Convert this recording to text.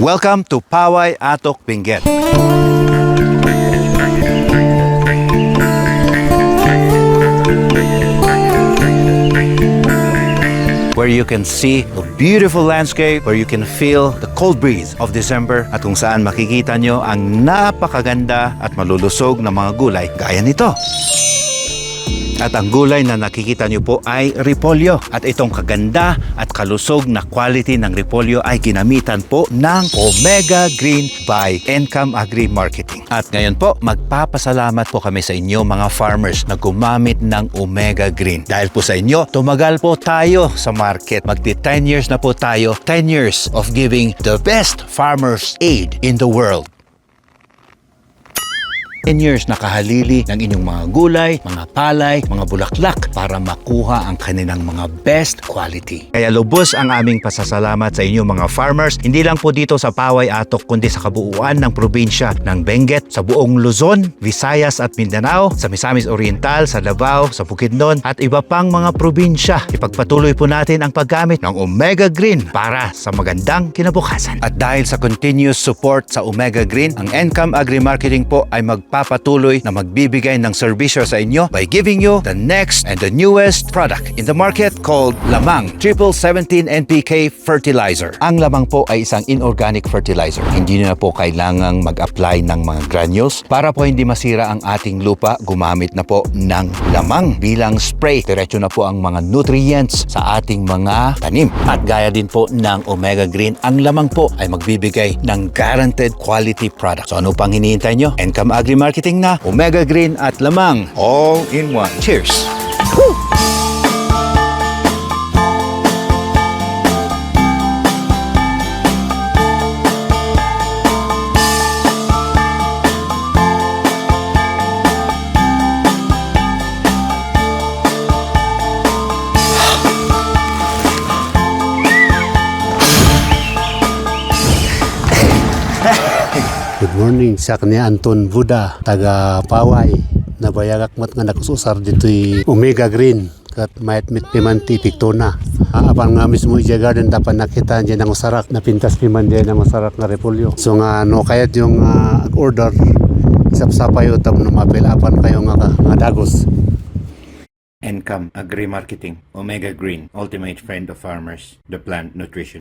Welcome to Paway Atok Benguet. Where you can see a beautiful landscape, where you can feel the cold breeze of December, at kung saan makikita nyo ang napakaganda at malulusog na mga gulay gaya nito. At ang gulay na nakikita nyo po ay repolyo. At itong kaganda at kalusog na quality ng repolyo ay ginamitan po ng Omega Green by Encam Agri Marketing. At ngayon po, magpapasalamat po kami sa inyo mga farmers na gumamit ng Omega Green. Dahil po sa inyo, tumagal po tayo sa market. Magti 10 years na po tayo. 10 years of giving the best farmers aid in the world. 10 years nakahalili ng inyong mga gulay, mga palay, mga bulaklak para makuha ang kanilang mga best quality. Kaya lubos ang aming pasasalamat sa inyong mga farmers, hindi lang po dito sa Paway Atok kundi sa kabuuan ng probinsya ng Benguet, sa buong Luzon, Visayas at Mindanao, sa Misamis Oriental, sa Davao, sa Bukidnon at iba pang mga probinsya. Ipagpatuloy po natin ang paggamit ng Omega Green para sa magandang kinabukasan. At dahil sa continuous support sa Omega Green, ang Encam Agri Marketing po ay magpapatuloy na magbibigay ng serbisyo sa inyo by giving you the next and the newest product in the market called Lamang Triple 17 NPK Fertilizer. Ang Lamang po ay isang inorganic fertilizer. Hindi na po kailangang mag-apply ng mga granules para po hindi masira ang ating lupa. Gumamit na po ng Lamang bilang spray. Diretso na po ang mga nutrients sa ating mga tanim. At gaya din po ng Omega Green, ang Lamang po ay magbibigay ng guaranteed quality product. So ano pang hinihintay nyo? Encam Agri Marketing na, Omega Green at Lamang, all in one. Cheers! Woo! Good morning sa kanya Anton Buda, taga Paway. Nabayagak mat nga nakususar dito'y Omega Green kat mayat mit pimanti piktona. Apan nga mismo iya garden dapat nakita dyan ang usarak na pintas piman dyan ang usarak na repolyo. So nga no kayat yung order isap-sapay utam numapil apan kayo nga dagos. Encam Agri Marketing, Omega Green, ultimate friend of farmers, the plant nutrition.